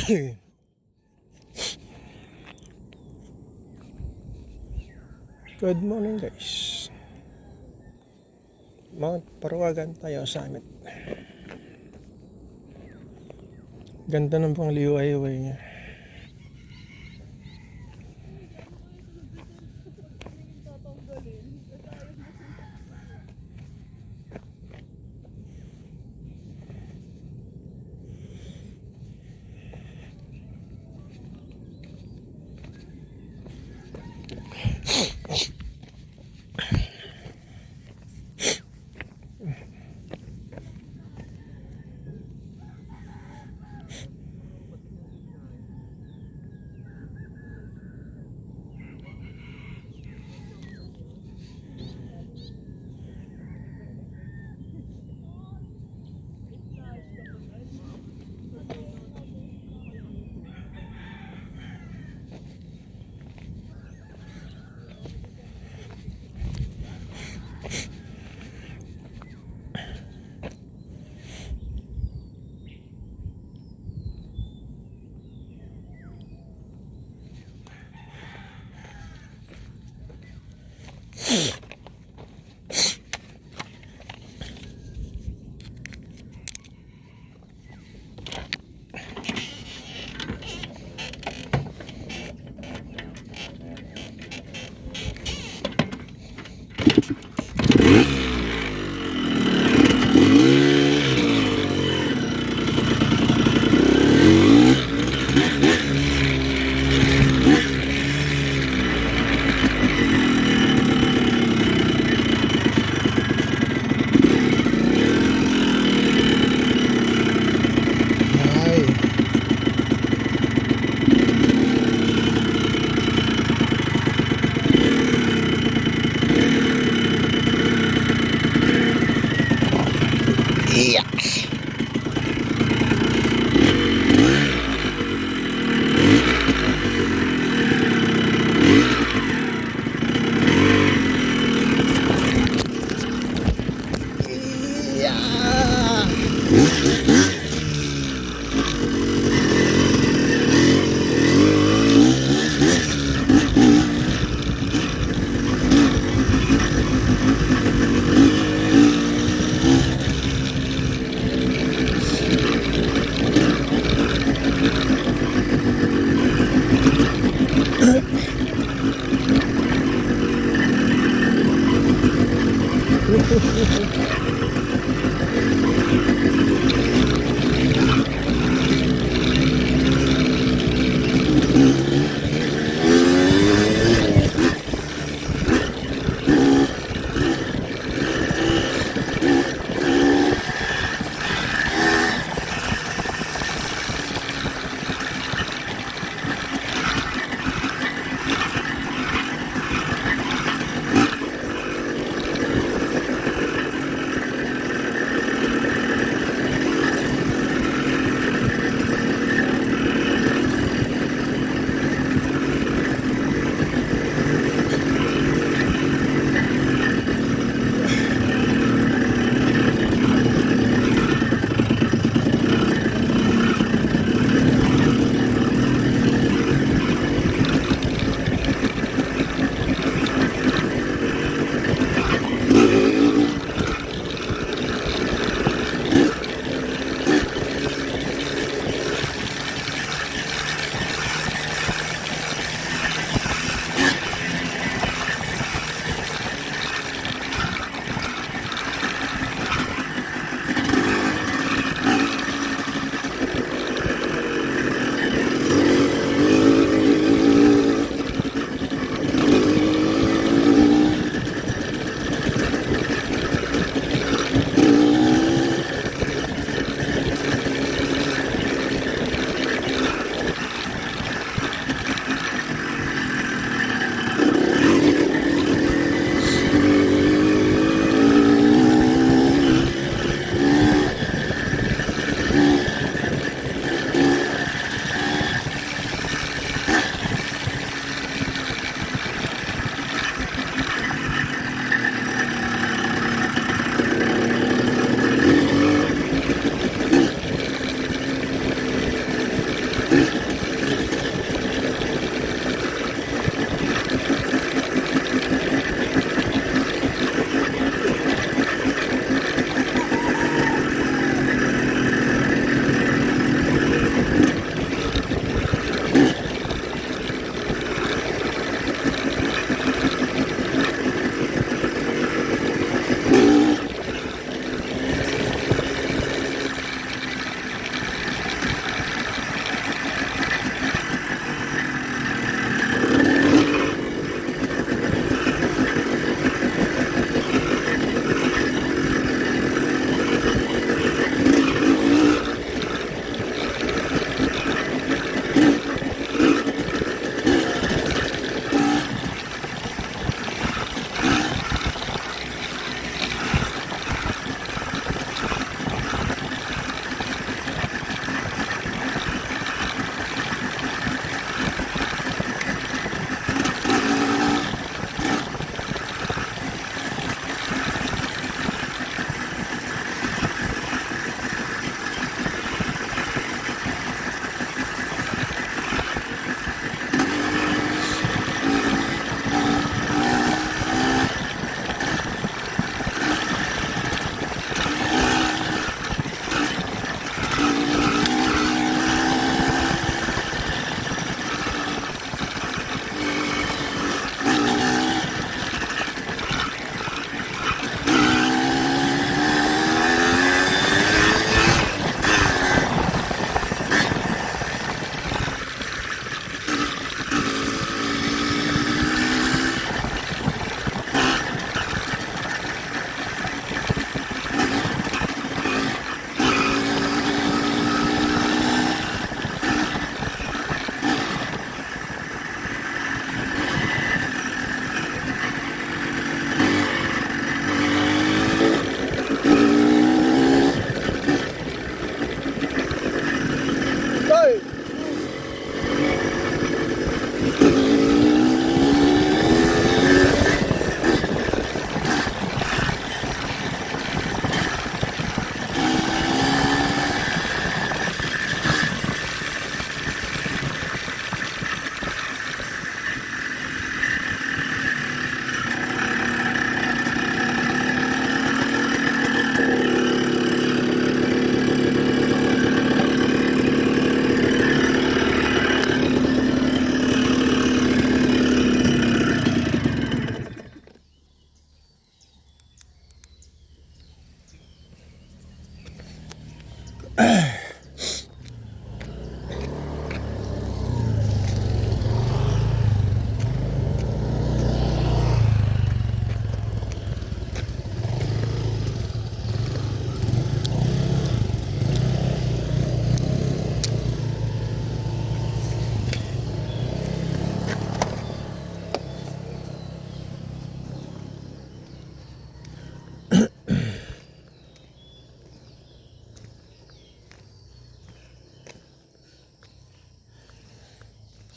Good morning guys. Mount Parawagan tayo summit. Ganda ng pang liwayway niya.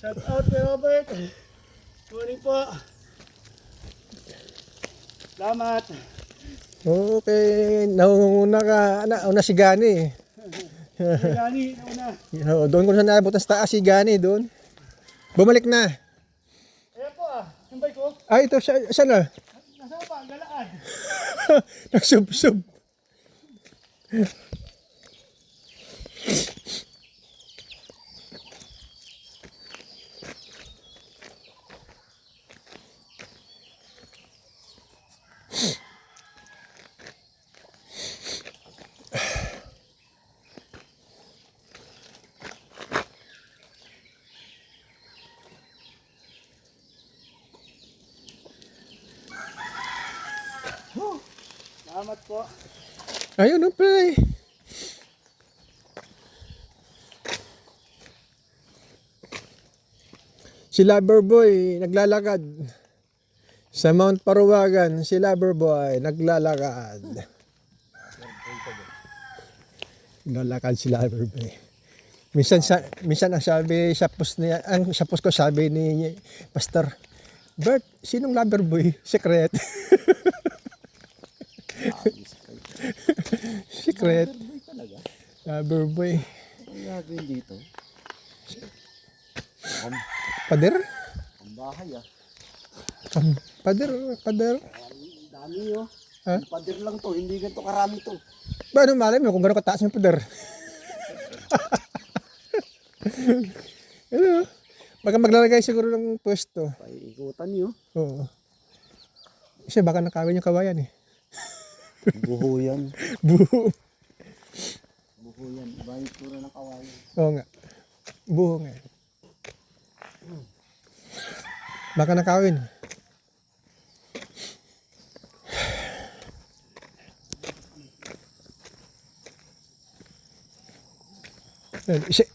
Shout out kay Robert. Morning po. Salamat. Okay, naunguna ka. Una si Gani. Gani, una. Doon ko na naabot sa taas si Gani doon. Bumalik na. Ayan po yung bike ko. Ay, ito siya na. Nasaan pa, galaan. Nagsub-sub. Salamat po. Ayun, no, play. Si Loverboy naglalakad sa Mount Parawagan. Si Loverboy naglalakad. Naglalakad si Loverboy. Minsan ang sabi sa post niya, sa post ko sabi ni Pastor Bert, sinong Loverboy? Secret. Secret. Loverboy. Ang gagawin dito? Pader? Ang bahay Pader. Dami Ha? Pader lang to, hindi ganito karami to. Ba, ano malay mo kung gano'ng kataas yung pader? Ano? Baka maglalagay siguro ng pwesto. Paikutan nyo. Oo. Kasi baka nakawin yung kawayan eh. Buho yan. Buho. Buho yan. Iba yung tura ng kawayan. Oo nga. Buho nga. Baka nakawin.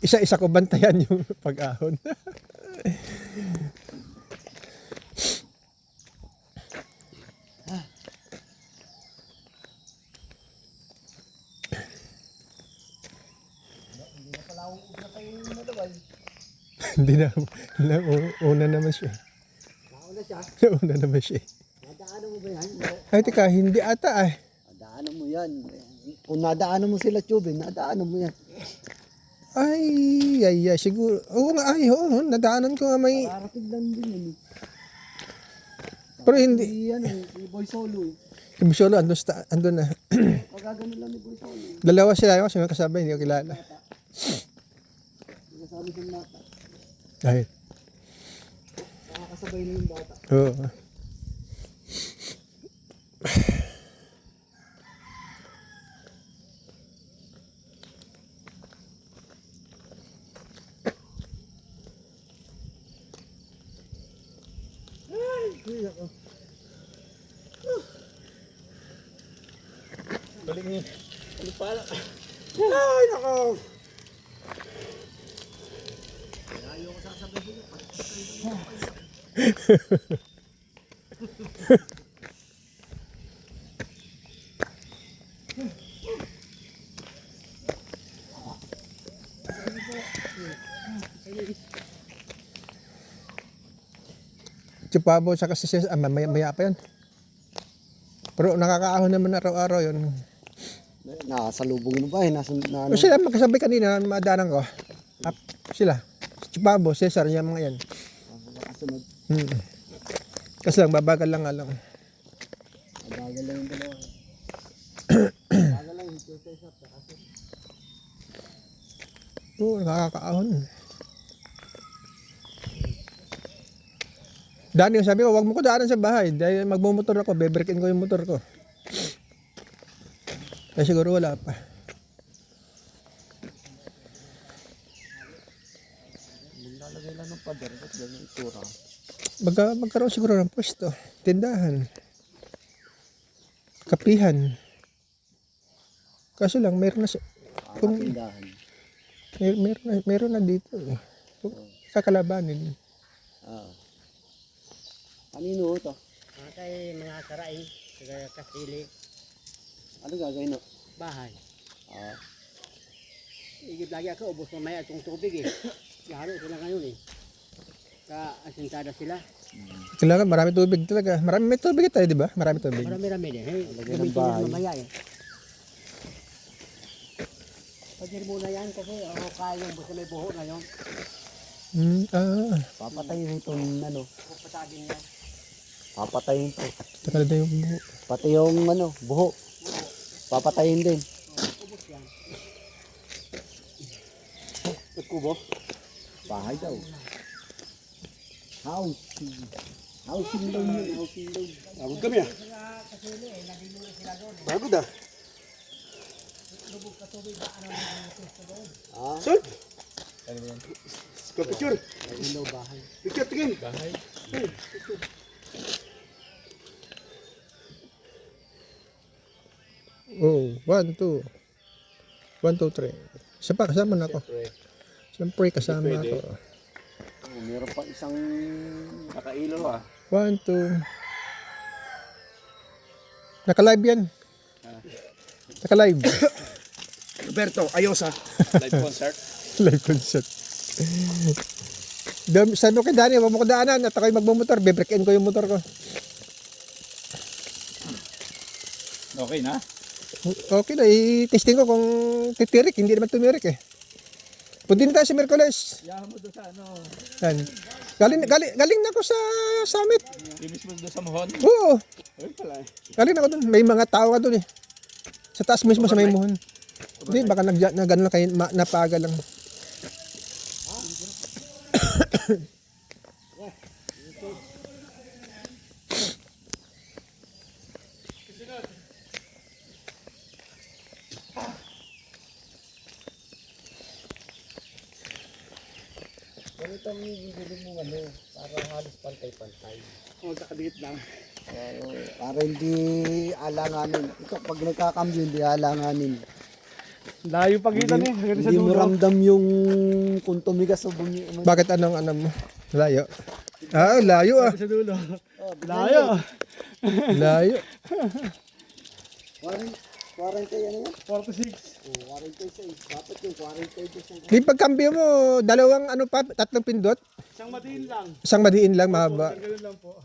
Isa-isa ko bantayan yung pag-ahon. Hindi na. Una naman siya. Nauna siya. Una naman siya. Nadaanan mo ba yan? Ay, teka, hindi ata eh. Nadaanan mo yan. Kung nadaanan mo sila, Chube, nadaanan mo yan. Ay, siguro. Oo nga, oo, nadaanan ko nga may... Parating lang din yan. Pero hindi. Si Boy Solo eh. Si Solo, andun na. Pagagano lang ni Boy Solo. Dalawa sila, kasi may kasabay, hindi ko kilala. Kasama siyang bata. Ay, Nakakasabay na yung bata. oo. Balik niyo. Ano pala? Ay, nako! Ayaw ko sasabihin sila. Chupabo sa kasi maya pa yan. Pero nakakaahon naman araw-araw yun. Nakasalubong mo ba eh? O sila magkasabay kanina, madaanan ko. Sila. Chupabo, Cesar, yung mga yan. Nakasunod. Kasi lang, babagal lang nga lang. Bagal lang yung dalawa. Bagal lang yung Cesar. Oo, nakakaahon. Dani, sabi ko, wag mo ko daanan sa bahay. Dahil magmumotor ako, bebreakin ko yung motor ko. Kaya siguro wala pa. Maglalagay lang ng pader. Ba't ganyan itura? Magkaroon siguro ng pwesto. Tindahan. Kapihan. Kaso lang, meron na kung Tindahan. meron na dito eh. Kakalabanin. Kanino ito? Kay mga karaing, kaya kasili, Ano gagawin no? bahay. Igib lagi ako, ubos mamaya itong tubig eh. Laro sila ngayon eh. Ka-asintada sila. Kailangan marami tubig talaga. Marami may tubig tayo, di ba? Marami tubig. Marami-rami din. Hey, Lagyan ng gamitin bahay. yan mamaya eh. Pagkir muna yan kasi kaya yung busa may buho na yun. Papatayin itong ano. Pupatagin yan. Papatayin to. Takal na yung buho. Pati yung ano, buho. Papatayin din. Ubus yan. Kubo? Bahay daw. House. Housing daw yun. Housing daw. Pagod kami ah. Pagod ah. Sir? Picture. Picture tingin. Oh, 1, 2. 1, 2, 3. Isa pa, kasama na ako. Siyempre, kasama ako. Oh, meron pa isang Nakailaw ah. 1, 2. Naka-live yan. Naka-live. Roberto Ayosa. Live concert. Live concert. Sabi ko kay Danny, huwag mo ko daanan at ako'y magmumotor. Be-break in ko yung motor ko. Okay na? Okay na, i-testing ko kung titirik. Hindi naman tumirik eh. Punta din tayo sa Merkules. Yahan mo doon sa ano. Yan. Galing na ako sa summit. Imis mo doon sa Mohon. Oo, Ayun pala eh. galing na ako doon. May mga tao ka doon eh. Sa taas mismo sa may muhon. Hindi, baka nagano lang kayo, napaga lang. ganito ang bibili mo ano, para halos pantay-pantay. Magkakadikit lang. Para hindi alanganin. Ito pag nagkakambyo hindi alanganin. Layo pagitan eh. Hanggang sa Hindi mo dulo. ramdam yung kung tumigas o bumi. Bakit ano mo? Layo. Ah, layo ah. Sa dulo. Layo. Layo. 40 ano yan? 46. Oh, 46. Dapat yung 42. Di pagkambyo mo, dalawang ano pa, tatlong pindot. Isang matiin lang. Isang madiin lang, mahaba. Ganun lang po.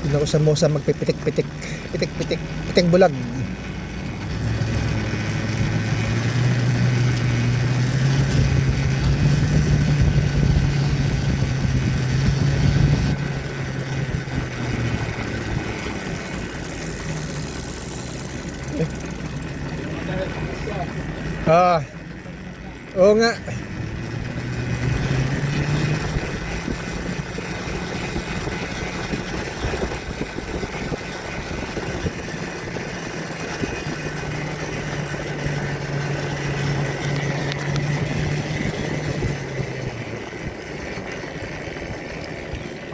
Doon ako sa Mosa magpipitik-pitik. Pitik-pitik. Pitik bulag. Ah. Oo nga.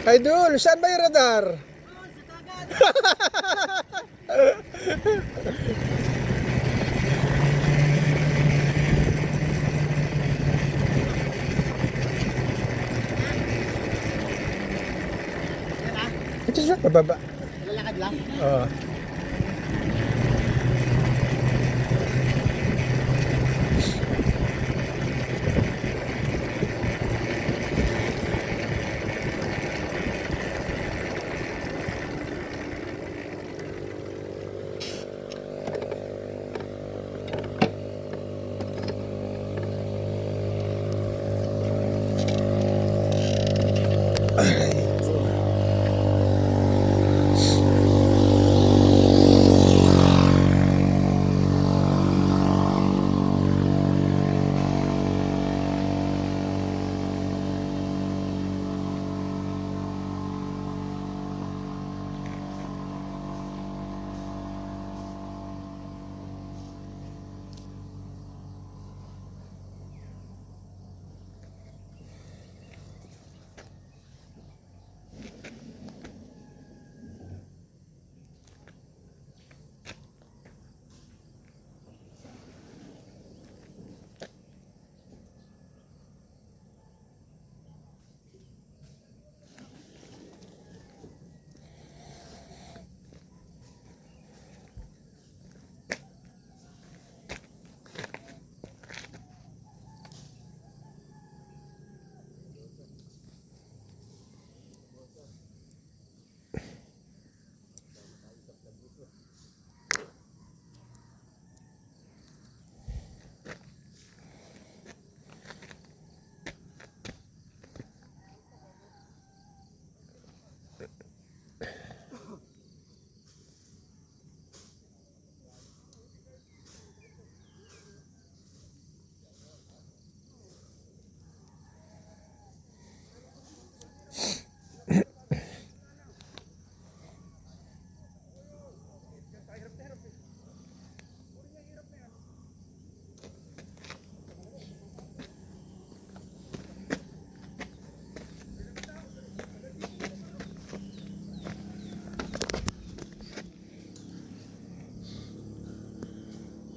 Idol, saan ba yung radar? Ito siya, pababa. Lalakad lang. Oo.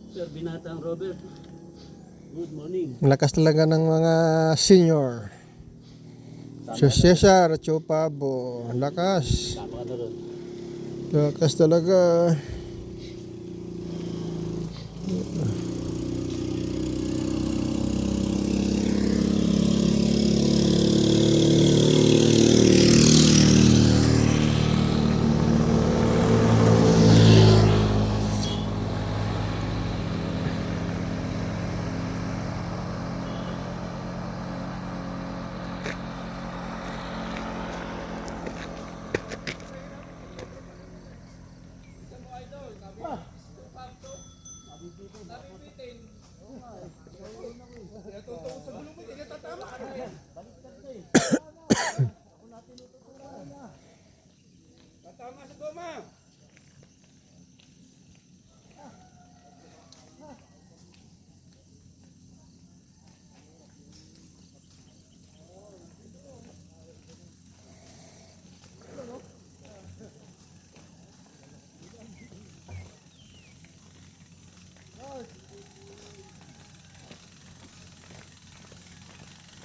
Sir Binatang Robert. Good morning. Lakas talaga ng mga senior. Si Cesar, Chopabo, lakas. Tama ka na ron. Lakas talaga.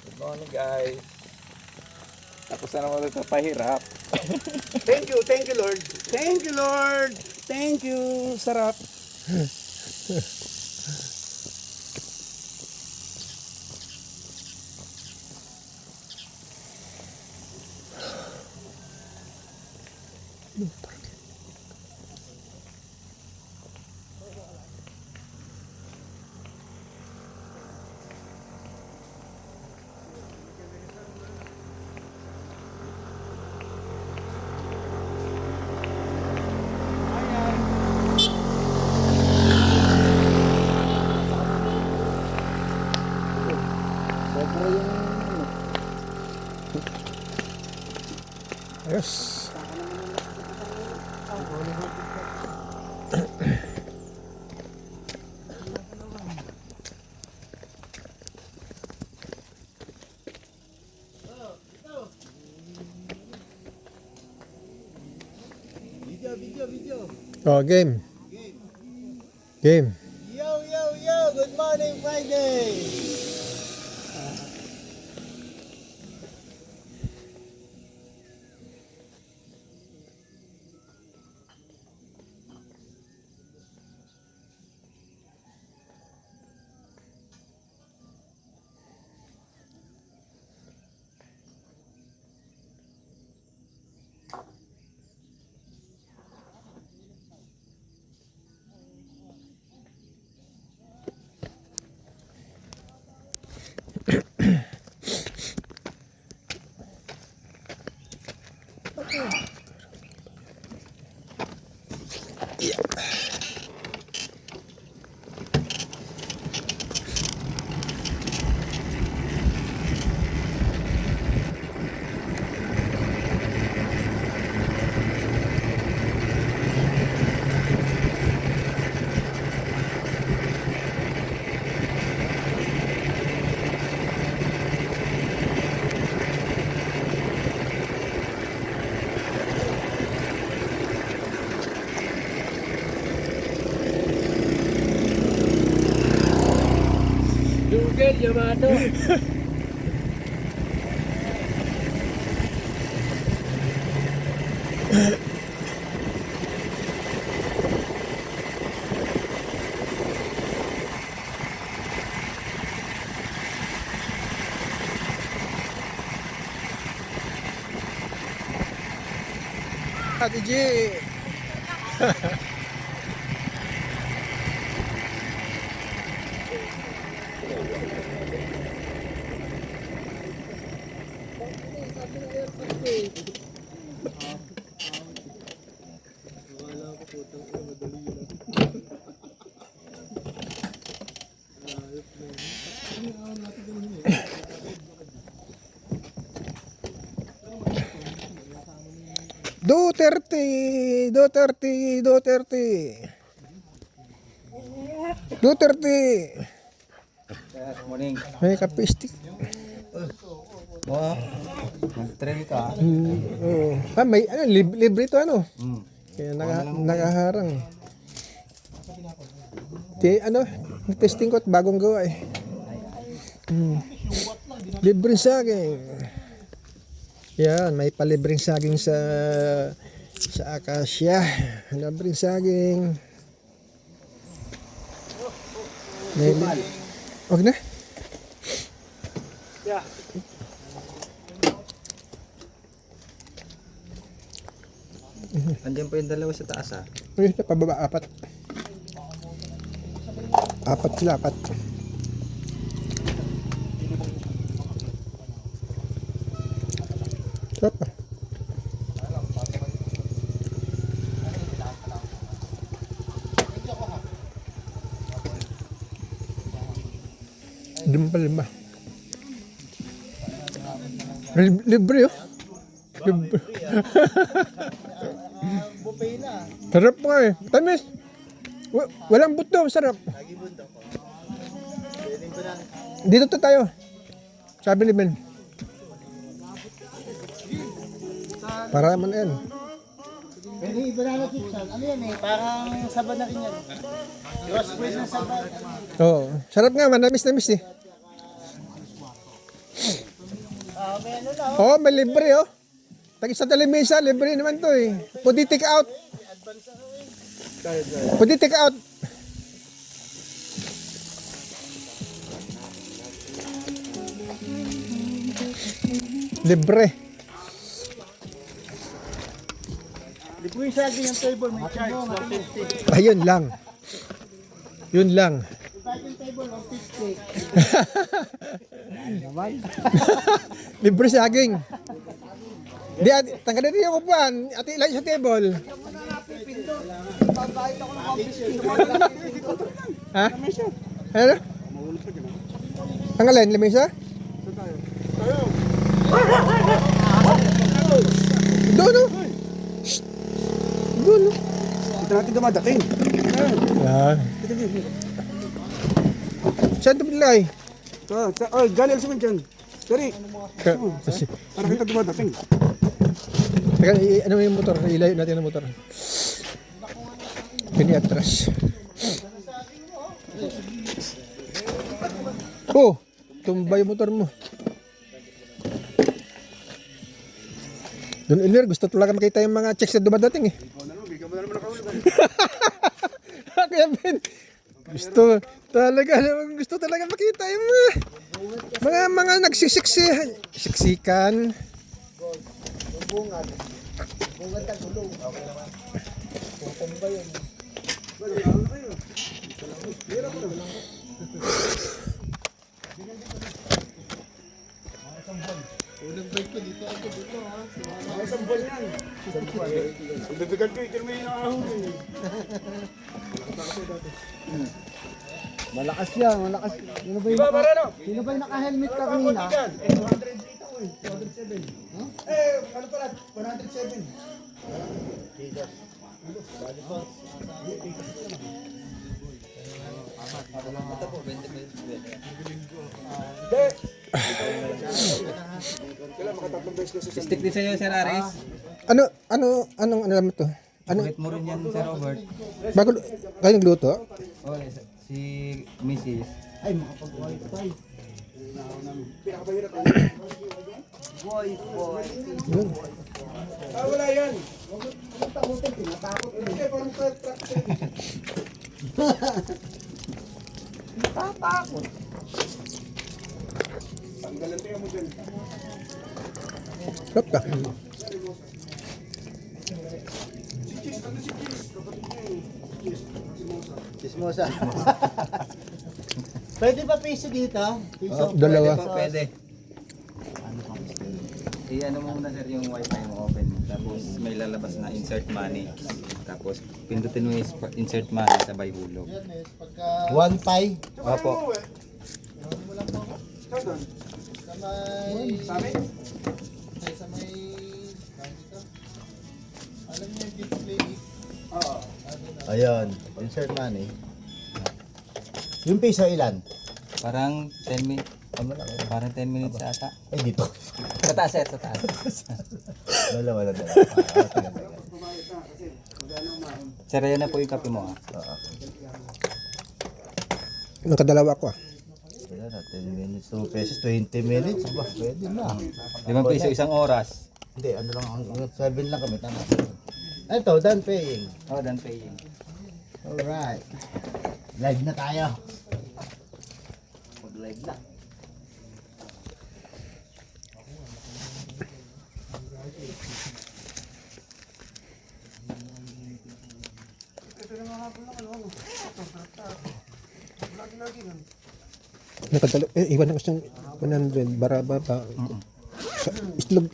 Good morning guys. Tapos na naman ito pahirap. Thank you, Lord. Thank you, Lord. Thank you. Sarap. Ayos. Video. Oh, game. Game. Yo. Good morning, Friday. Google, Yamato. Ate G. Duterte. Morning. May kapistik. Oh, nag-trail ka. Oo. May libre to ano. Mm. Kaya nakaharang. Testing ko at bagong gawa eh. Libreng saging. Yan, may palibreng saging sa Acacia. Libreng saging. Okay na? Yeah. Andiyan pa yung dalawa sa taas ah. Uy, napababa, 4. 4 sila, 4. Sarap ah. Lima. Libre oh. Libre. Buffet na. Sarap nga eh. Tamis. Walang buto, sarap. Lagi bundok ko. Pwedeng ba na? Dito to tayo. Sabi ni Ben. Para naman yan. Pwede iba na kitsan. Ano yan eh? Parang sabad na rin yan. Crossbreed ng sabad. Oo. Sarap nga, manamis-namis eh. May ano na. Oo, may libre oh. Tagis sa talimesa, libre naman to eh. Pwede take out. Pwede take out. Libre. Di po yung saging yung table, may charge. 150. Ayun lang. Yun lang. Iba yung table, 150. Libre saging. Di, tanggalin rin yung upuan. Ati ilan sa table. Ha? Ano? Tanggalin, lamesa? Doon oh. Shhh. Doon oh. Ito natin dumadating. Yan. Saan ito bilay? Oh, galing sa dyan. Sorry. Kasi, Para kita dumadating. teka, ano yung motor? Ilayo natin ang motor. Piniatras. Oh, tumba yung motor mo. Doon Ilir, gusto talaga makita yung mga checks na dumadating eh. Kaya Ben, gusto talaga makita yung mga nagsisiksikan. Bungad ang gulong. Ang bibigat ko, ito may nakahuli. Malakas yan, malakas. Sino ba yung, Diba, Barano? sino ba yung naka-helmet kanina? 208 ako eh. 207. Ano pala? 107. Hindi. Kailan makatatlong beses kasi Stick din sa'yo, Sir Aris. Anong alam mo to? Ulit mo rin yan, Sir Robert. Bago kayo nagluto? Oh, si Mrs. Ay, makapag-wifi. Boy. Yun. wala yan. Tanggalan tayo mo dyan. Sarap ka. Chismosa. Pwede ba piso dito? Piso. Dalawa. Pwede. I-ano mo muna sir yung wifi mo open. Tapos may lalabas na insert money. Tapos pindutin mo yung insert money sabay hulog. One pie. Opo. Saan doon? Sa amin? Oo. Ayun, insert money. Yung piso ilan? Parang 10 minutes. Parang 10 minutes ata. Ay, dito. Sa taas, sir. Sa taas. Dalawa. Sir, yan na po yung kape mo ah. Oo. Nakadalawa ko. Wala na, 10 minutes, 2 pesos, 20 minutes. Ba, pwede na. 5 piso isang oras. Hindi, ano lang, 7 lang kami. Tama. Ito, done paying. Oh, done paying. Alright. Live na tayo. Mag-live na. Nakadalawa. Iwan ako siyang 100. Baraba pa. Itlog.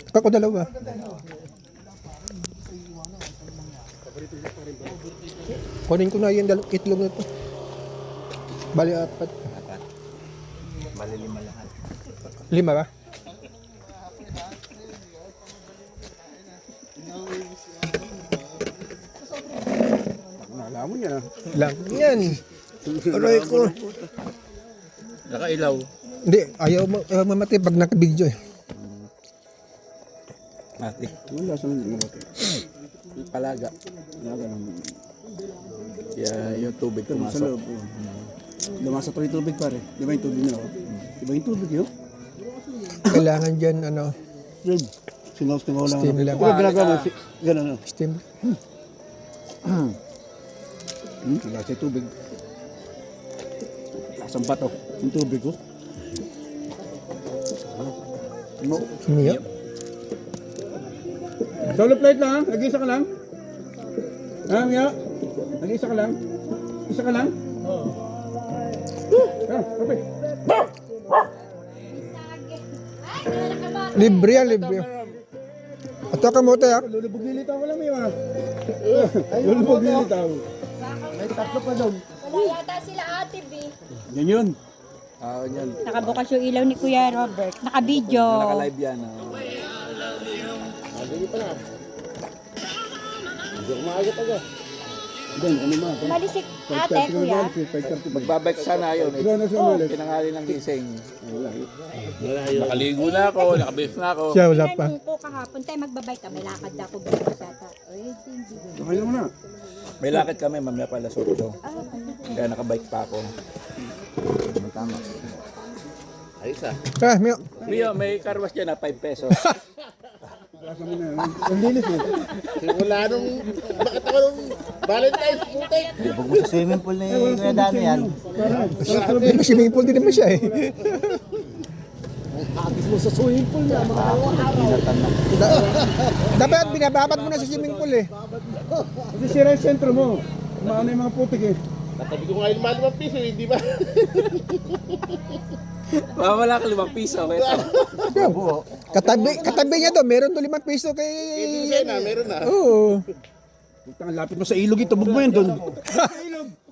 Kako dalawa. Kunin ko na yung itlog na to. Bali 4. Bali 5 lahat. 5 ba? Nalaman niya na. Lang. Yan. Aray ko. Nakailaw. Hindi, ayaw mamatay pag naka-video eh. Matik. Wala sa mga natin. Palaga. Palaga lang. Kaya yung tubig pumasok. Sa loob. Lumasa pa rin tubig pare. Di ba yung tubig na ako? Di ba yung tubig yun? Kailangan dyan, ano, Singaw lang. Steam lang. Ano ginagawa mo? Ganun ano. steam. Wala sa tubig. Lasang bato. Yung tubig ko. No. Siniyo. Solo plate lang ha? Nag-isa ka lang? Ha, Mia? Nag-isa ka lang? Isa ka lang? Oo. Okay. Libre yan, libre. At ka mo tayo. Lulubog nilitaw ko lang, Mia. Lulubog nilitaw. May tatlo pa doon. Wala yata sila ate B. Yan yun. Yan. Nakabukas yung ilaw ni Kuya Robert. Naka-video. Naka-live yan. Umalis si ate, Kuya. Magbabike sana yun. Pinangali ng gising. Nakaligo na ako, nakabis na ako. Siya, wala pa. Tinanong ko kahapon, tayo magbabay ka. May lakad na ako bukas yata. Ay, hindi. Okay lang na. May lakad kami, mamaya pala solo. Kaya nakabike pa ako. Tama. Ayos ah. Ah, Mio. Mio, may carwash dyan na 5 pesos. Ang linis eh. Ibog mo sa swimming pool ni Kuya Dano yan. May swimming pool din naman siya eh. Dapat binababat mo na sa swimming pool eh. Kasi sira yung sentro mo. Maano yung mga putik eh. Wala ka 5 piso. Katabi niya doon, meron doon 5 piso kay... Meron na. Oo. Putang lapit mo sa ilog ito, bug mo yun doon.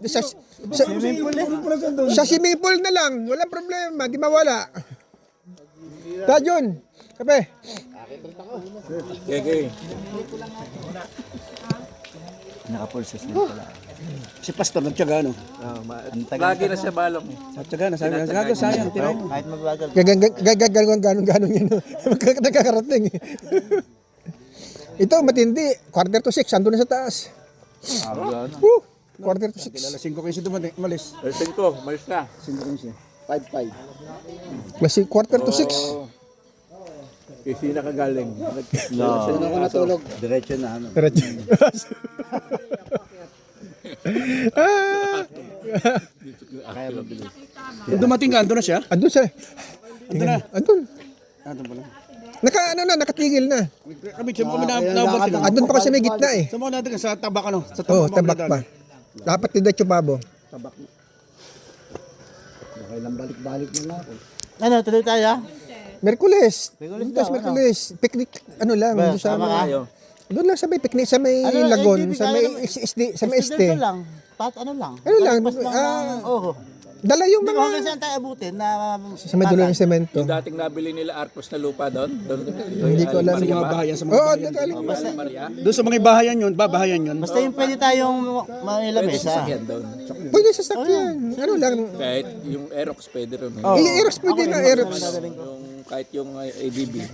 Sa swimming pool na lang, walang problema, di mawala. Tajon, kape. Okay. Naka-pulses na pala. Si Pastor nagtyaga no. Lagi na siya balong eh. Nagtyaga na, sabi nagtyaga sayang. Tirahin mo. Kahit mabagal. Ganon yan. Nakakarating. Ito, matindi. 5:45, ando na sa taas. Woo! 5:45. Kilala 5 kayo siya dumating, malis. 5, malis na. 5 kayo siya. 5-5. Kasi 5:45. Kasi nakagaling. No. Ako natulog. Diretso na ano. Kaya mabilis. Kung dumating ka, andun na siya? Andun siya. Andun na. Andun. Andun pala. Nakatigil na. Kami siya mo nabanting. Andun pa kasi may gitna eh. Sa mga natin sa tabak ano? Sa Oo, tabak. tabak pa. Dapat hindi chubabo. Ano, tuloy tayo? Merkules. Merkules Bukas daw, Merkules. Picnic, ano lang. Ba, Doon sa tama may, ka? doon lang sa may picnic, sa may Ano, lagon, ADB, sa may ano, sa may este. Student lang. Ano lang? Ano lang, Paspas lang ng- Oo. Dala yung Hindi ko hanggang mga saan tayo abutin na... sa may dulo ng semento. Yung dating nabili nila Arcos na lupa doon. Hindi ko alam. Sa mga bahayan, sa mga Oo, bahayan. basta Maria. Doon sa mga bahayan yun, babahayan yun. Basta yung pwede tayong mailamesa. Yan doon. pwede sa sakyan. Ano lang. Kahit yung Aerox pwede rin. Aerox pwede na, Aerox. Yung kahit yung ADB.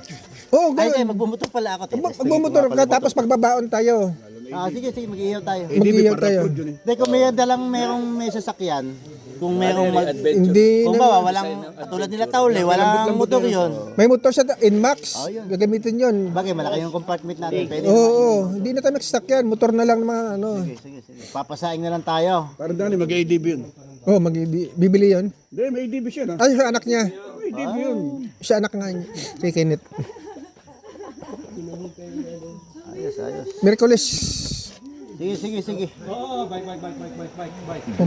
Oo, Ay, gano'n. magbumotor pala ako. Magbumotor ka tapos pagbabaon tayo. Sige, mag-ihaw tayo. Mag-iyaw tayo. Hindi, kung may dalang may sasakyan, kung merong Hindi kung na, bawa, walang, katulad nila Taule, walang motor yun. may motor siya, Inmax. Gagamitin yun. Bagay, malaki yung compartment natin. Pwede Oo, hindi na tayo magsasakyan. Motor na lang mga ano. Sige. Papasaing na lang tayo. Parang dani, mag-ADB yun. Oh, bibili yun. Hindi, may ADB siya na. Ay, siya anak niya. May ADB yun. Siya anak nga niya. Kay Kenneth. Ayos. Miraculous. Sige. Oh,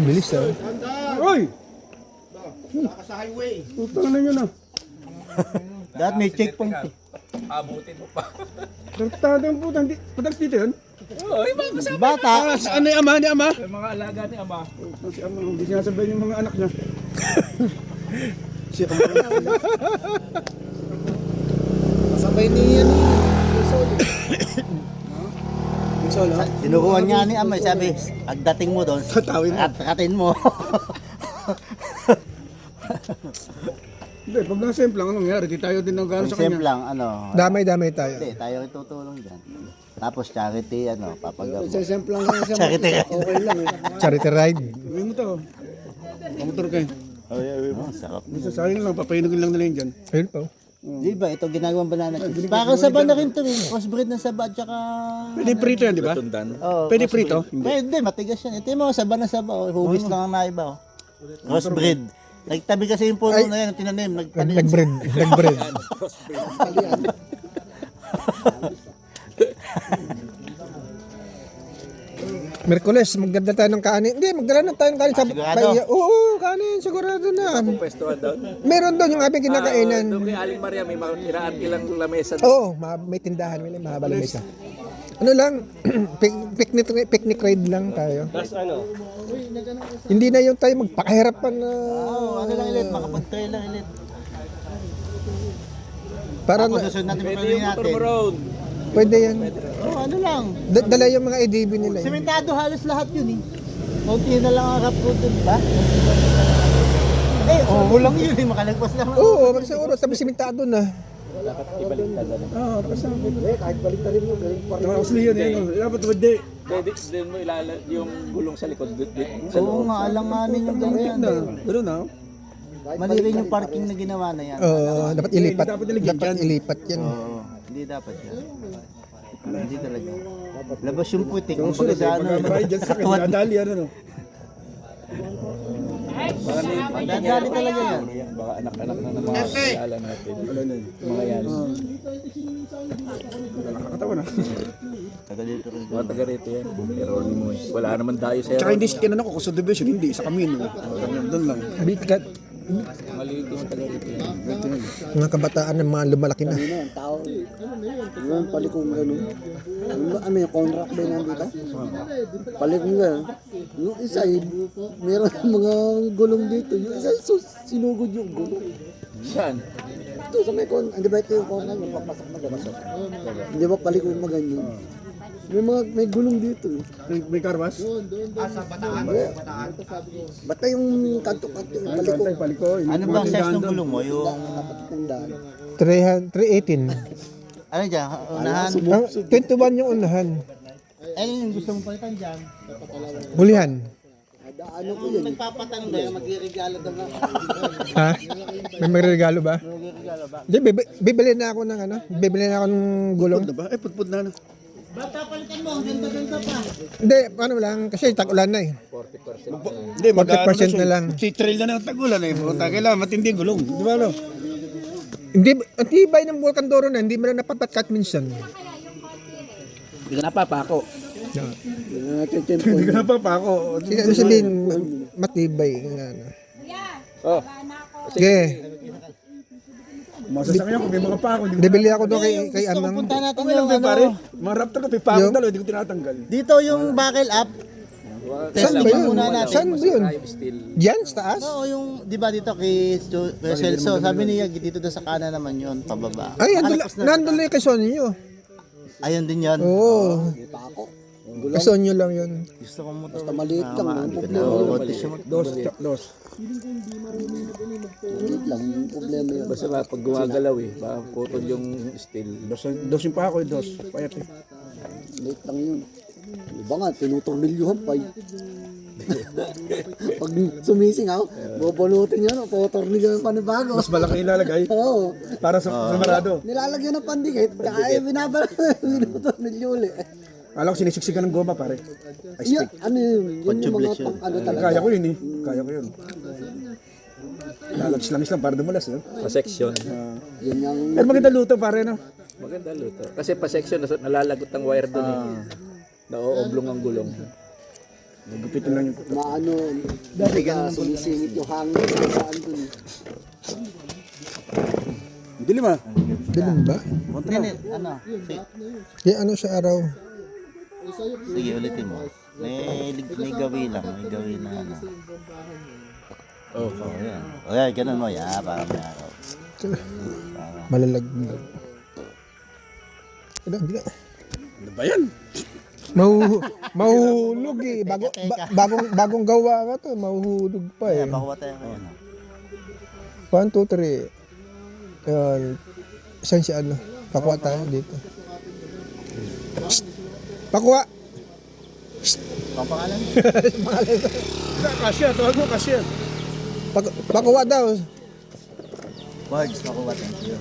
bilis ah. Oy! Nasa highway. Putang na yun ah. Dapat may checkpoint. Tartado ang putang. Padag dito yun? Bata. Saan na yung ama ni ama? Yung mga alaga ni Ama. Si ama, hindi sinasabihin yung mga anak niya. Siya ang Sabay ni yan. solo. Sinukuhan niya ni Amay, sabi, pagdating mo doon, Tatawin mo. katin mo. Hindi, pag nasa-simple lang, anong nangyari? Di tayo din ng gano'n sa Simple kanya. lang, Damay-damay tayo. Hindi, tayo rin tutulong dyan. Tapos charity, papagamo. Simple lang siya. Charity ka. Okay lang eh. Charity ride. Uwi mo to. Pamotor kayo. Sarap. Minsan sayang lang, papainukin lang nila yun dyan. Ayun po. Di ba, ito ginagawang banana chips. Parang saba na rin ito eh. Crossbreed ng saba at saka... Pwede prito yan, di ba? Tundan. Oh, Pwede prito? Pwede, matigas yan. Ito yung mga saba na saba. Hubis lang ang naiba. Crossbreed. Nagtabi kasi yung puno na yan, tinanim. Nag-bread. Nag-bread. Merkules, magdala tayo ng kanin. Hindi, magdala na tayo ng kanin. Sigurado? Oo, kanin, sigurado na. Pwestuhan daw. Meron doon yung aming kinakainan. Doon kay Aling Maria, may mga tiraan ilang lamesa. Oo, may tindahan, may mahaba lang isa. Ano lang, picnic ride lang tayo. Hindi na yung tayo magpakahirapan na... Ano lang ulit, makapag-trailer ulit. Para Tapos na, susunod natin Pwede pagpapalin yung motor natin. mo road. pwede yan. Ano lang. Dala yung mga EDB nila. Eh. Sementado halos lahat yun eh. Kunti na lang ang rough road dun ba? Oo lang yun eh, makalagpas lang. Oo, sa oras, sabi simentado na. Oo, basta. Kahit balik na rin mo. Tapos yun, dapat pwede. Pwede din mo ilala yung gulong sa likod. Sa Oo loob. nga, alanganin yung ganyan. Gano'n na. Mali rin yung parking na ginawa na yan. Oo, dapat ilipat. dapat nilagyan Dapat dyan. ilipat yan. Oo, hindi dapat yan. Hindi talaga. Labas yung putik. Kung baga sa ano. Pag-ride dyan sa akin, dadali ano no. Dadali talaga yan. Baka anak-anak na ng mga kilala natin. Mga yan. Nakakatawa na. Taga dito rin. Mga taga rito yan. Pero wala naman tayo sa Tsaka hindi siya ako, sa division, hindi, sa kamin. Doon lang. Bigat. maliit yung taga rito yan. Mga kabataan ng mga lumalaki na. Ang tao. Yung palikong gano'n. Ano yung contract din nandito? Palikong gano'n. Yung isa, meron mga gulong dito. Yung isa, sinugod yung gulong. Saan? Ito sa may di ba ito yung contract? Magpapasok na gano'n. Hindi ba palikong maganyan? May gulong dito. May karwas? Basta yung kanto-kanto yung palikong. Paliko. Ano ba ang size ng gulong mo? Yung 318. ano dyan? Unahan? Ang 21 yung unahan. Ano yung gusto mong palitan dyan? Hulihan. Ano ko yun? Nagpapatanong dahil magre-regalo daw nga. Ha? May magregalo ba? Hindi, bibili na ako ng ano? Bibili na ako ng gulong. Putput na ba? Putput na. Bata palitan mo, ang ganda-ganda pa. Hindi, ano lang, kasi tag-ulan na eh. Hindi, 40% na lang. Si-trail na ng tagulan eh. Puta, kailangan matindi gulong. Di ba no? Hindi, ang tibay ng Vulcan Doro na, hindi mo na napapatkat minsan. Hindi ka napapako. Hindi ka na pa ako. Sige, ano sabihin, matibay. Ano. Oh. Sige, Masasakyan ko, may mga pa ako. bibili ako doon kay Amang. Punta natin Okay lang yung din pare. ano. Mga raptor ko, may pa ako dalawa, hindi ko tinatanggal. Dito yung buckle up. Saan ba Testing yun? muna natin. Saan ba yun? Still. Diyan, sa taas? Oo, yung, di ba dito kay Celso, sabi niya, dito daw sa kanan naman yun, pababa. Ay, nandun lang yung kasonyo. Ayun din yun. Oo. Kasonyo lang yun. Gusto ko mo to. Basta maliit lang. Hindi ko na Dos. Maliit lang. Yung problema yun. Basta ba, pag gumagalaw eh, baka putol yung steel. Dos yung pa ako, dos. Payat eh. Maliit lang yun. Iba nga, tinutornilyuhan pa eh. Pag sumisingaw, bubunutin yun, tutornilyuhan pa ni bago. Mas malaki ilalagay Oo. para sa kamarado. Nilalagyan ng pandikit, kaya binutornilyo uli. Alam ko sinisiksikan ng goma pare. Yun, ano yun? Yun yung mga pang ano talaga. Kaya ko yun eh. Kaya ko yun. Lalagis lang para dumulas. Eh? Pa-section. Yun yung Pero maganda luto pare no? Maganda luto. Kasi pa-section, nalalagot ang wire doon eh. Naooblong ang gulong. Magupitin lang yung maano, dati ka sumisingit yung hangin sa saan dun. dilim ah. Dilim ba? Ano? Yung ano sa araw? Sige, ulitin mo. May gawi lang. May gawi na ano. Oo, yan. O yan, ganun mo. Yan, para may araw. Malalaglag. Hindi na. Ano ba yan? Mahuhulog eh. Bagong gawa ka to. Mahuhulog pa eh. Pakuha tayo kayo. 1, 2, 3. Yan. Saan si ano? Pakuha tayo dito. Shh! Pakuha! Ang pangalan? Kasya, tawag mo kasya. Pakuha daw. Words, pakuha. Thank you.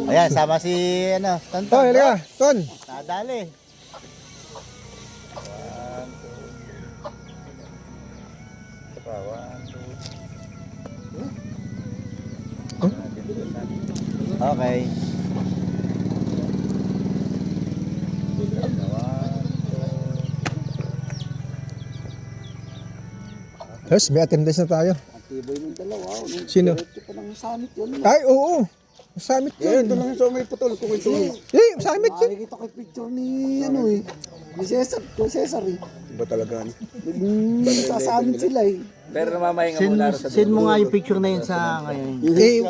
Ayan, sama si ano, Tonton. Oh, halika. Ton. Nadali. Okay. Yes, may attendance na tayo. Tibay ng dalawa. Sino? Ito pa ng summit yun. Ay, oo. Summit Eh, yun. ito lang yung sa may putol. Kung ito. Eh, summit yun. Nakikita ko yung picture ni ano eh. Ni Cesar. Kung Cesar eh. Iba talaga. Sa summit sila eh. Pero namamahinga muna sa Send mo nga yung picture na yun sa ngayon. Eh,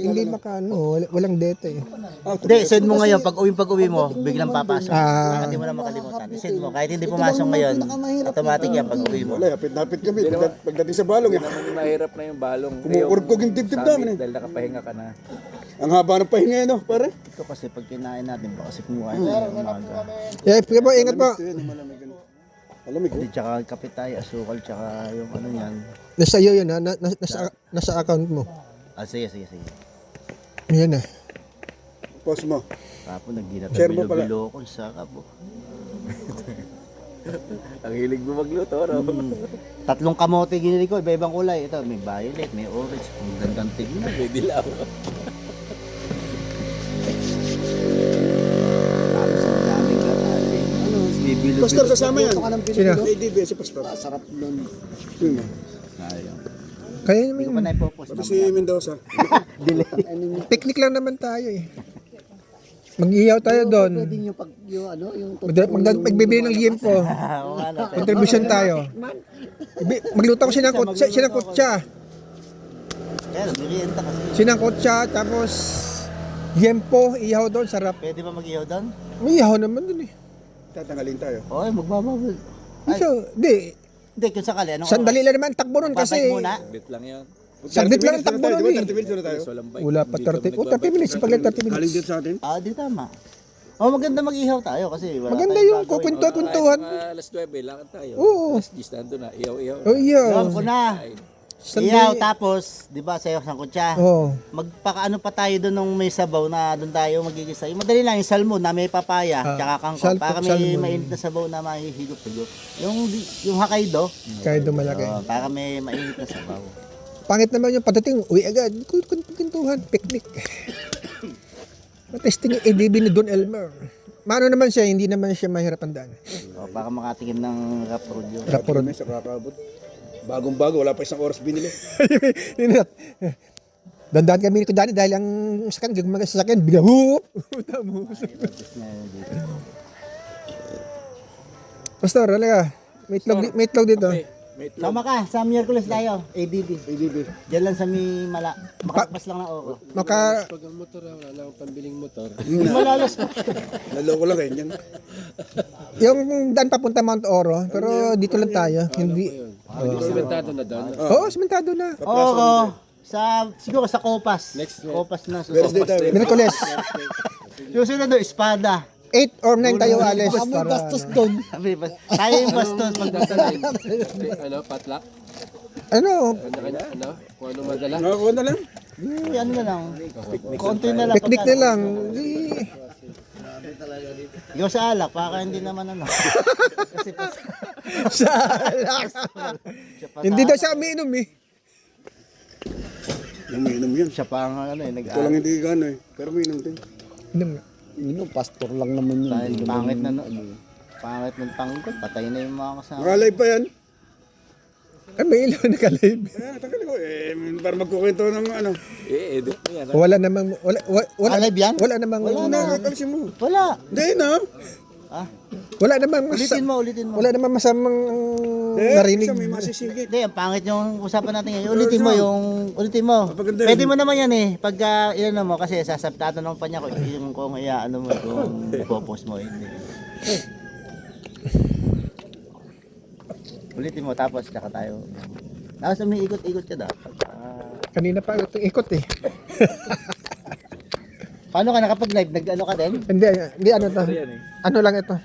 hindi makano. Walang data eh. Hindi, send mo ngayon. Pag-uwi mo, biglang papasok. Ah. Hindi mo na makalimutan. Send mo. Kahit hindi pumasok ngayon, automatic yan pag-uwi mo. Wala, napit kami. Pagdating sa balong eh. naman mahirap na yung balong. Kumukurkog yung dibdib namin eh. Dahil nakapahinga ka na. Ang haba ng pahinga no, pare. Ito kasi pag kinain natin, baka kasi kumuha tayo ng umaga. Eh, sige po, ingat po. Alamig. Hindi, tsaka kape tayo, asukal, tsaka yung ano yan. Nasa iyo yun ha. Nasa account mo. Sige. Yan na. Pause mo. Tapos nagdila Share mo pala. bilo-bilo ko sa kapo. Ang hilig mo magluto, no? Tatlong kamote ginili ko, iba-ibang kulay. Ito, may violet, may orange. Ang gandang tignan. May dilaw. Tapos ang daming garali. Ano, bibilo. Pastor, sasama yan. Ito ka ng Sino? pinilo. ADB, si Pastor. Sarap nun. Sino? Sayang. Kaya Hindi ko naman, pa na-focus. Pati si Mendoza. picnic lang naman tayo eh. Mag-iyaw tayo doon. Pwede yung pag, yung ano, yung Magbibili ng liempo. Oo nga, no. Contribution tayo. Magluto ko sinang kutsa. Kaya, nagrienta kasi. Sinang kutsa, tapos liempo, iyaw doon, sarap. Pwede ba mag-ihaw doon? May iyaw naman doon eh. Tatanggalin tayo. Oo, magbababal. So, di, Hindi, kung sakali, ano? sandali lang naman takbo nun Babike kasi. muna. Bit lang yan. Saglit lang ang takbo nun eh. 30 minutes na tayo. Walang bike. Wala pa 30. 30 minutes, paglit 30 Galing minutes. dito sa atin. Ah, di tama. Oh, maganda mag-ihaw tayo kasi wala Maganda tayong yung gagawin. kukwento-kwentuhan. Alas 9, lakad tayo. Oo. Alas 10 nandun na. Iyaw-iyaw. Oh, iyaw. Alam ko na. Ihaw, tapos, di ba, sayo sang kutsa. Oo. Magpakaano pa tayo doon nung may sabaw na doon tayo magigisa. Yung madali lang, yung salmon na may papaya, tsaka kangkong. Para may salmon. mainit na sabaw na mahihigop-higop. Yung Hokkaido, Kahit dumalaki. para may mainit na sabaw. Pangit naman yung pagdating, uwi agad. Kwentuhan, picnic. Matesting yung ADB ni Don Elmer. Mano naman siya, hindi naman siya mahirap ang daan. O, para makatikim ng rap road yun. Rapor. May sa kakabot. Bagong-bago, wala pa isang oras binili. Dandaan kami nito dali dahil ang sakan, gagawin sa sakan, bigla, hup! Pastor, halika. May itlog dito. Sama ka, sa Miyerkules tayo, ADB. Diyan lang sa may makakpas lang na oo. Maka, Malalas pa. Naloko lang ganyan. yung daan papunta Mount Oro, pero dito lang tayo. Hindi, Sementado na doon. Oo, simentado na. Oo. Siguro sa Kopas. Kopas na. Miracules. Susunod doon, Espada. 8 or 9 tayo alis. Kami Para, bastos doon. Tayo yung bastos. Ano, patlak? ano, Ano? Kung ano madala? Nakakuha na lang. Ano na lang. Konti na lang. picnic na lang. Di, Yung sa alak, baka hindi naman ano. Kasi sa Hindi daw siya umiinom eh. Umiinom yan. siya pa ang ano eh, Ito lang hindi gano'n eh. Pero umiinom din. Inom nga. Yun, pastor lang naman yun. Dahil pangit na pangit ng tanggol, patay na yung mga kasama. Nakalay pa yan. Ay, may ilaw na ka-live. Tagal ko eh. Para magkukwento ng ano. Edit mo yan. Wala namang, wala, Live yan? wala namang, Nakakalisin mo. Wala. Hindi na. wala namang, Ulitin mo. wala namang masamang narinig. Isa may masisigit. Hindi, ang pangit yung usapan natin ngayon. Ulitin mo. Papaganda Pwede mo naman yan eh. Pagka ilan mo kasi tatanong pa niya kung ano mo, kung ipopost mo. Hindi. Ulitin mo tapos tsaka tayo. Tapos umiikot-ikot ka dapat. Kanina pa itong ikot eh. Paano ka nakapag-live? Nag-ano ka din? Hindi ano to. Ano lang ito.